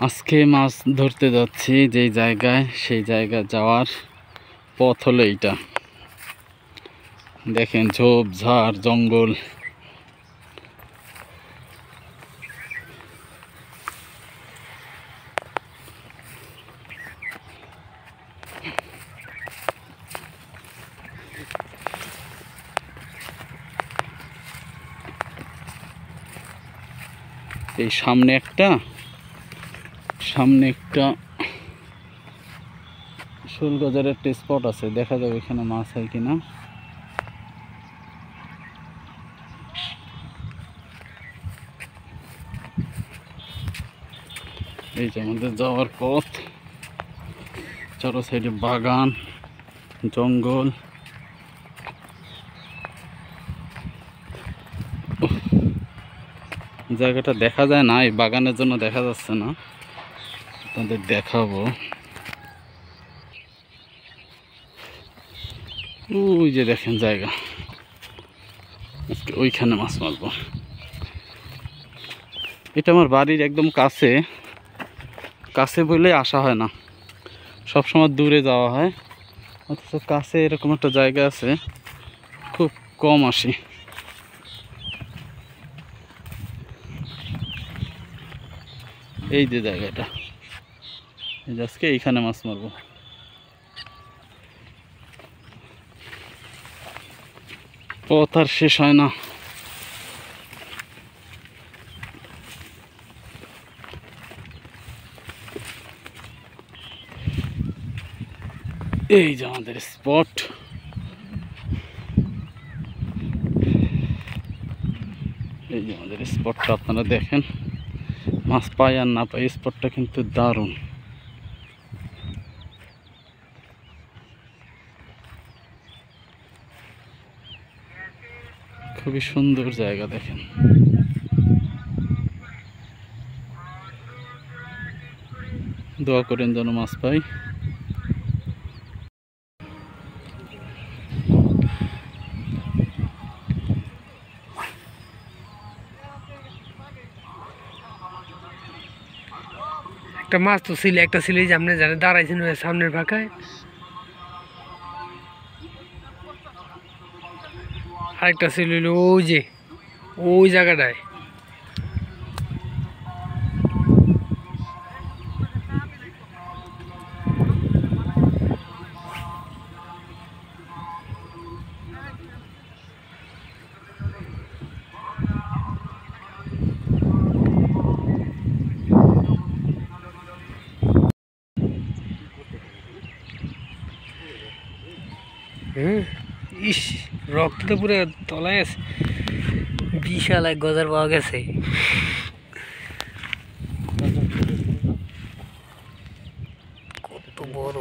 আজকে মাছ ধরতে যাচ্ছি যেই জায়গায়, সেই জায়গায় যাওয়ার পথ হলো এইটা। দেখেন ঝোপ ঝাড় জঙ্গল। এই সামনে একটা শোল গজার একটা স্পট আছে, দেখা যাবে এখানে মাছ হয় কিনা। এই যে আমাদের যাওয়ার পথ, চারো সাইডে বাগান জঙ্গল। জায়গাটা দেখা যায় না, এই বাগানের জন্য দেখা যাচ্ছে না, আপনাদের দেখাবো। ওই যে দেখেন জায়গা, আজকে ওইখানে মাছ মারবো। এটা আমার বাড়ির একদম কাছে, কাছে বলে আসা হয় না, সবসময় দূরে যাওয়া হয়। অথচ কাছে এরকম একটা জায়গা আছে, খুব কম আসি। এই যে জায়গাটা, এই যে আজকে এইখানে মাছ মারবো। পথ আর শেষ হয় না। এই যে আমাদের স্পট, এই যে আমাদের স্পটটা আপনারা দেখেন। মাছ পাই আর না পাই, স্পটটা কিন্তু দারুণ। খুবই সুন্দর জায়গা, দেখেন। দোয়া করেন যেন মাছ পাই। একটা মাছ তো ছিল, একটা ছিল যে আপনি জানেন দাঁড়াইছেন সামনের ফাঁকায়, আরেকটা ছিল ওই যে ওই জায়গাটায়। ইস, রক্ত তো পুরো তলায় আছে। বিশাল এক গজার পাওয়া গেছে। কত বড়!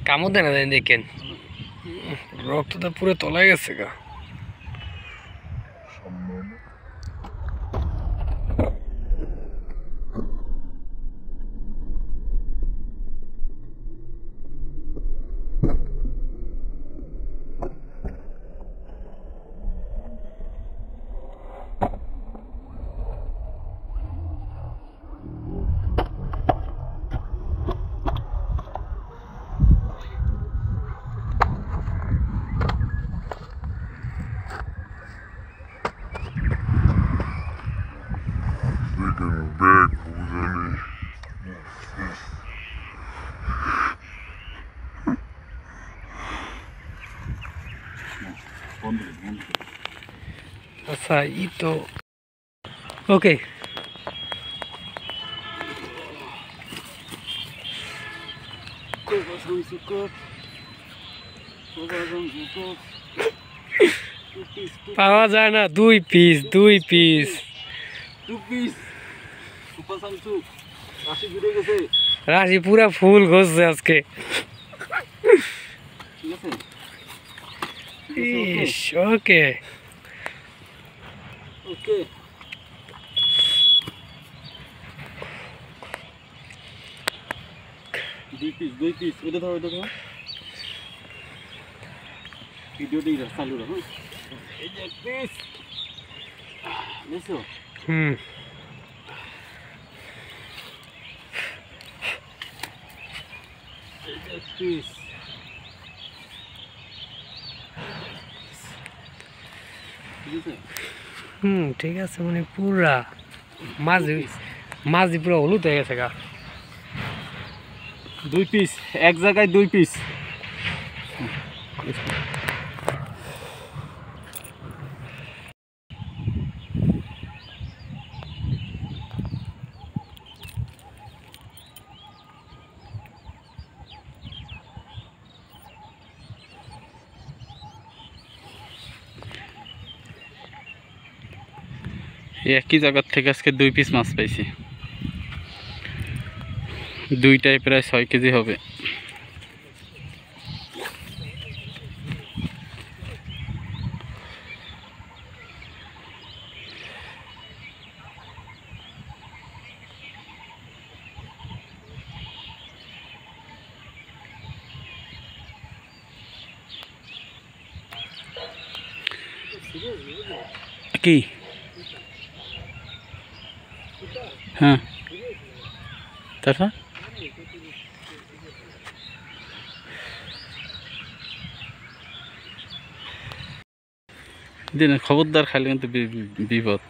কামড় দেয় না, দেখেন রক্তটা পুরো তলায় গেছে গা। আচ্ছা, ই তো ওকে। পাওয়া যায় না, দুই পিস রাশি পুরা ফুল ঘষছে আজকে। ওকে ওকে। দুই পিস ওটা ধরো ভিডিওটি চালু রাখো এই যে এক পিস বুঝছো এই যে এক পিস ঠিক আছে মানে পুরা মাঝি পুরো হলুদ হয়ে গেছে গা। দুই পিস এক জায়গায় দুই পিস একই জায়গার থেকে আজকে দুই পিস মাছ পাইছি দুইটাই প্রায় 6 কেজি হবে কি হ্যাঁ তারপর দিন খবরদার খাইলে কিন্তু বিপদ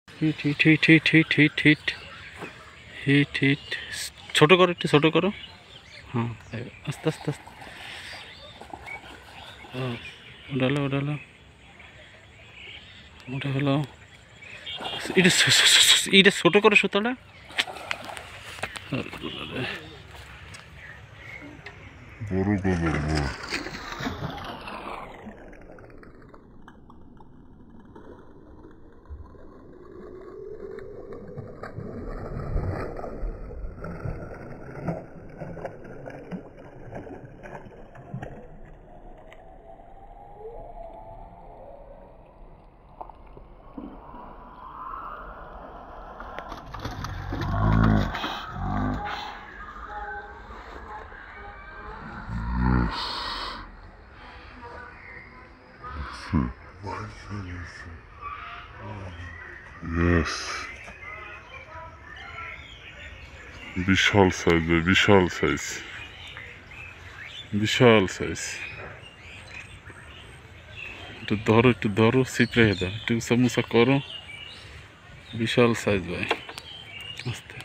hit hit hit hit hit hit hit hit hit ছোটো করো একটু ছোটো করো হ্যাঁ আস্তে আস্তে আস্তে ওডালো ওডালো ওটা হলো এটা ছোটো করো সুতোটা বড় গজার Yes. বিশাল সাইজ ভাই বিশাল সাইজ বিশাল সাইজ একটু ধরো সিপড়ে দাও একটু সামোসা করো বিশাল সাইজ ভাই আস্তে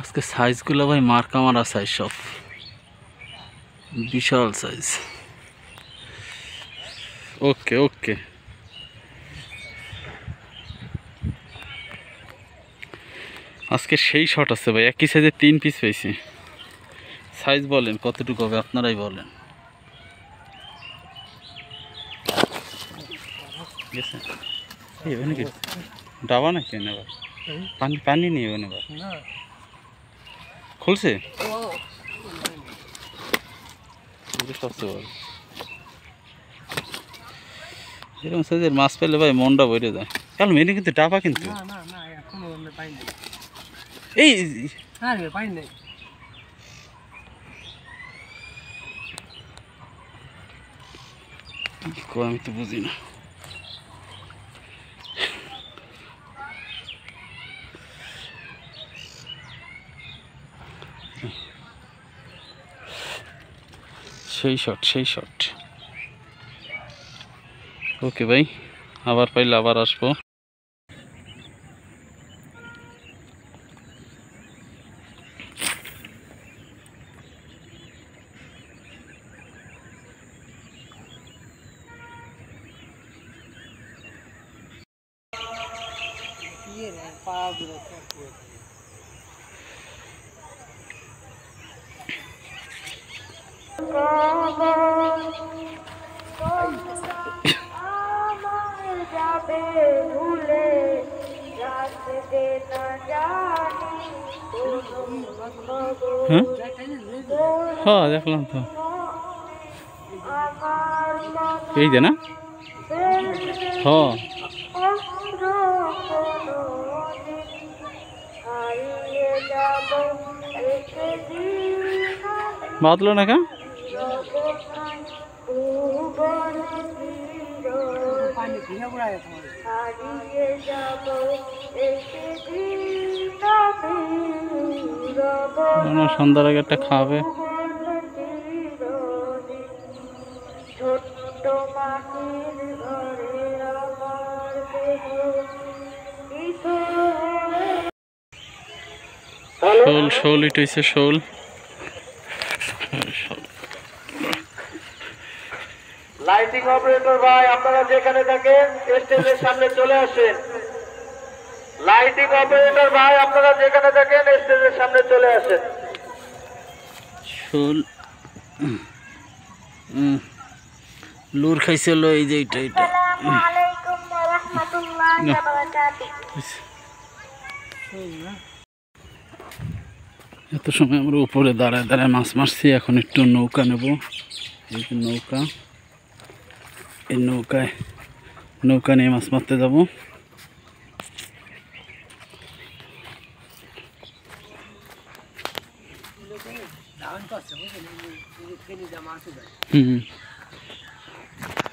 আজকে সাইজগুলো ভাই মার্কা মারা সাইজ সব বিশাল সাইজ ওকে ওকে আজকে সেই শট আছে ভাই একই সাইজে 3 পিস পেয়েছি সাইজ বলেন কতটুকু হবে আপনারাই বলেন নাকি ডাবা নাকি নেবার পানি পানি নিয়ে নেবার খুলছে সবচেয়ে বড় এরকম সাইজের মাছ পেলে ভাই মনটা ভরে যায় কাল মেনে কিন্তু ডাবা কিন্তু এই আমি তো বুঝি না সেই শট ওকে ভাই আবার পাইলে আবার আসবো হ্যাঁ দেখলাম তো, এই যে না, হ্যাঁ বাতলো না কা সন্ধ্যার আগে একটা খাবে। শোল শোল ইট হয়েছে শোল। লাইটিং অপারেটর ভাই আপনারা যেখানে থাকেন স্টেজের সামনে চলে আসেন। লাইটিং অপারেটর ভাই আপনারা যেখানে থাকেন স্টেজের সামনে চলে আসেন। শোল লুর খাইছিল এই যে এটা এটা। এত সময় আমরা উপরে দাঁড়ায় দাঁড়ায় মাছ মারছি, এখন একটু নৌকা নেব। এই যে নৌকা, এই নৌকা নিয়ে মাছ মারতে যাব।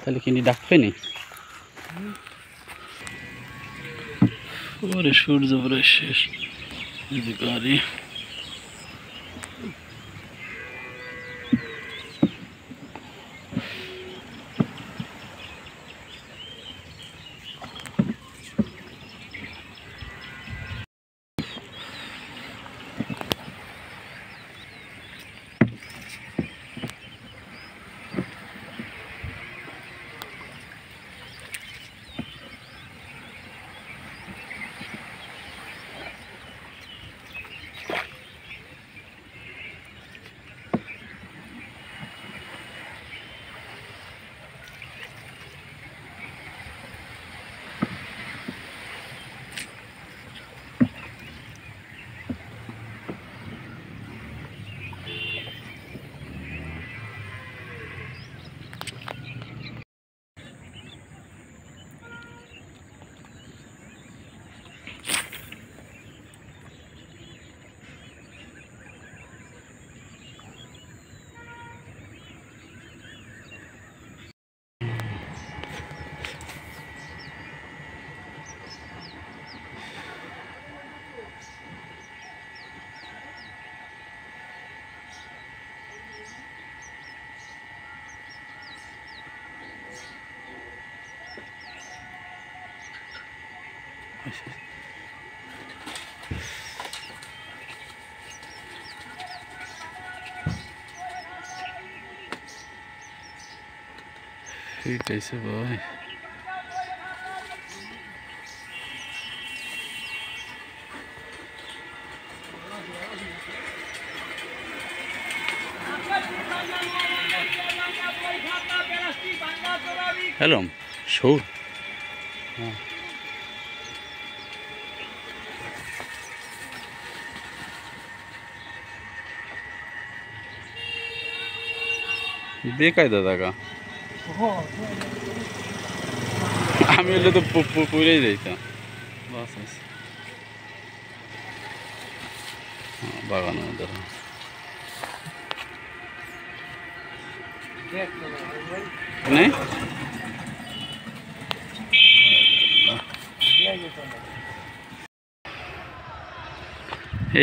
তাহলে কিনি ডাকবে নি? ওরে সূর্য প্রায় শেষ, গাড়ি এটাইছে ভাই। হ্যালো সৌর, হ্যাঁ বেকায়দা দাগা, আমি হলে তো পুরেই যাইতাম। বাস আছে বাগানের মধ্যে নেই।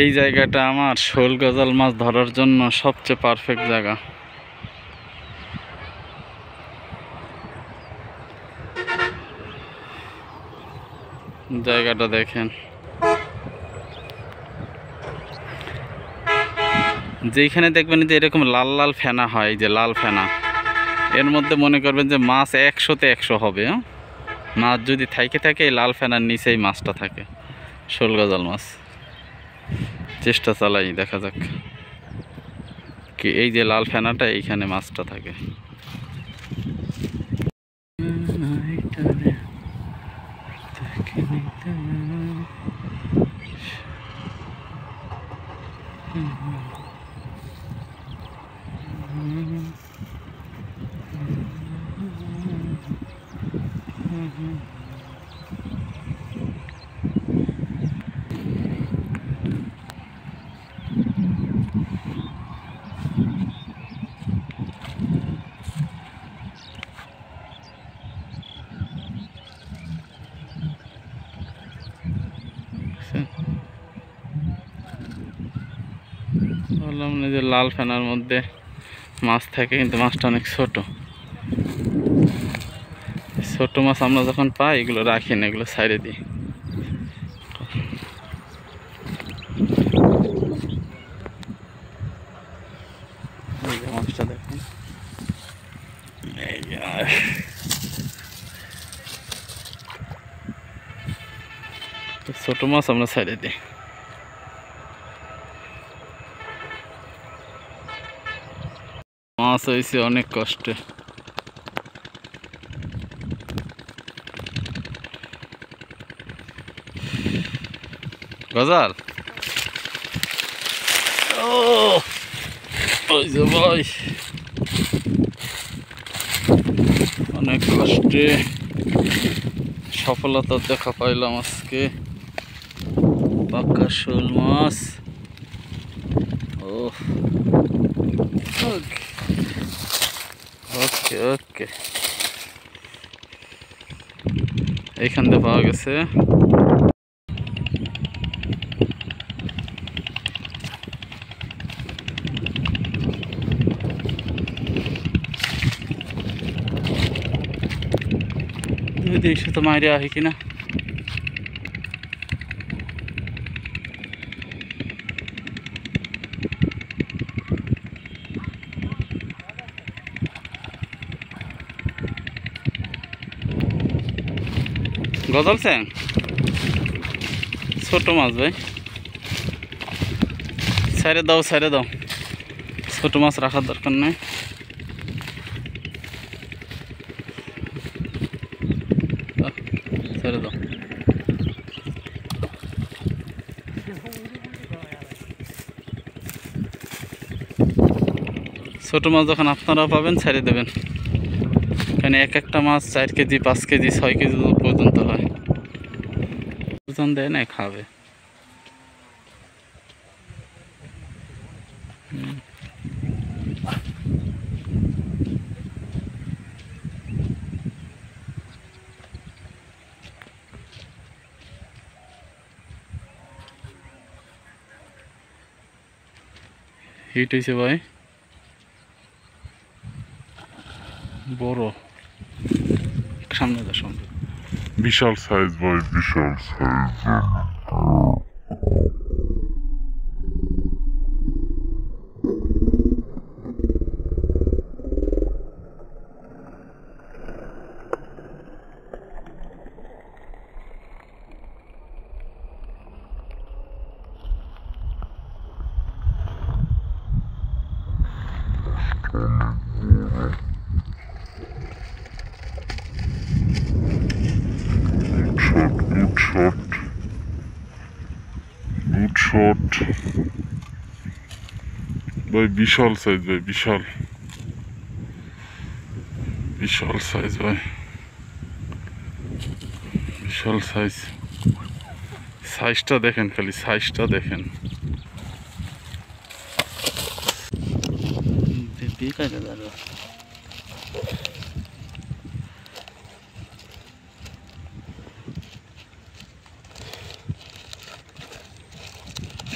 এই জায়গাটা আমার শোল গজাল মাছ ধরার জন্য সবচেয়ে পারফেক্ট জায়গা। জায়গাটা দেখেন, যেখানে দেখবেন যে এরকম লাল লাল ফেনা হয়, যে লাল ফেনা, এর মধ্যে মনে করবেন যে মাছ 100-তে 100 হবে। মাছ যদি থাকে এই লাল ফেনার নিচেই মাছটা থাকে। শোল গজাল মাছ। চেষ্টা চালাই, দেখা যাক কি। এই যে লাল ফেনাটা, এইখানে মাছটা থাকে। বললাম না যে লাল ফেনার মধ্যে মাছ থাকে, কিন্তু মাছটা অনেক ছোট। ছোট মাছ আমরা যখন পাই এগুলো রাখি না, এগুলো সাইডে দিই। মাছটা দেখুন, ছোট মাছ আমরা সাইডে দিই। মাছ হয়েছে অনেক কষ্টে। গজাল, ও ওই যে ভাই, অনেক কষ্টে সফলতা দেখা পাইলাম আজকে। পাকা শোল মাছ। ও ওকে ওকে, এইখান থেকে পাওয়া গেছে। দেখছো তো মাইরে আহি কিনা। গজাল স্যাং, ছোট মাছ ভাই, সাইডে দাও সাইডে দাও, ছোট মাছ রাখার দরকার নেই। ছেড়ে দাও। ছোট মাছ যখন আপনারা পাবেন ছেড়ে দেবেন, কারণ এক একটা মাছ 4 কেজি 5 কেজি 6 কেজি পর্যন্ত হয়। ওজন দেয় না, খাবে। হিট হয়েছে ভাই, বড়। সামনে যা, সামনে। বিশাল সাইজ ভাই, বিশাল সাইজ। গুড শট ভাই, বিশাল সাইজ ভাই, বিশাল বিশাল সাইজ ভাই, বিশাল সাইজ। সাইজটা দেখেন, খালি সাইজটা দেখেন।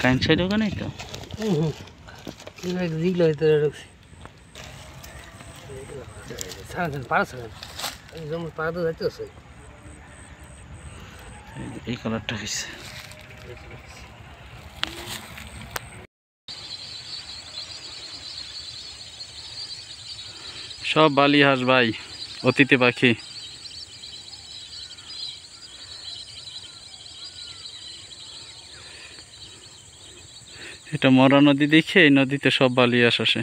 কাইন সাইড ওখানে তো দিল হয়তো সারাদিন পারা যেমন পারা তো যাইতে আছে। এই কালারটা হয়েছে। সব বালি হাঁস ভাই, অতিথি পাখি। এটা মরা নদী দেখে এই নদীতে সব বালি আসে।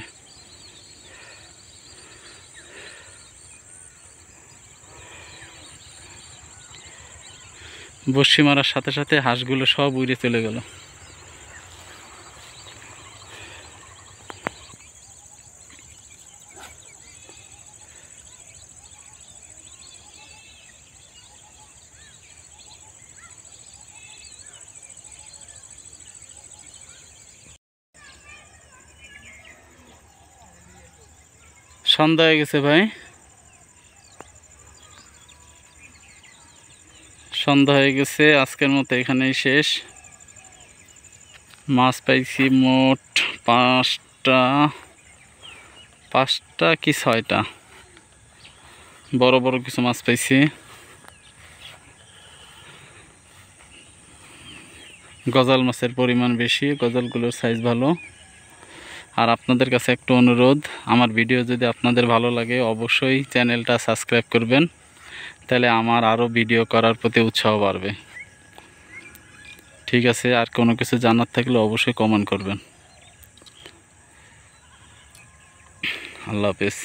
বর্ষি মারার সাথে সাথে হাঁসগুলো সব উড়ে চলে গেল। সন্ধ্যা হয়ে গেছে ভাই, সন্ধ্যা হয়ে গেছে। আজকের মতো এখানেই শেষ। মাছ পাইছি মোট 5টা কি 6টা বড় বড় কিছু মাছ পাইছি। গজাল মাছের পরিমাণ বেশি, গজালগুলোর সাইজ ভালো। আর আপনাদের কাছে একটা অনুরোধ, আমার ভিডিও যদি আপনাদের ভালো লাগে অবশ্যই চ্যানেলটা সাবস্ক্রাইব করবেন, তাহলে আমার আরও ভিডিও করার প্রতি উৎসাহ বাড়বে। ঠিক আছে, আর কোনো কিছু জানার থাকলে অবশ্যই কমেন্ট করবেন। আল্লাহ হাফেজ।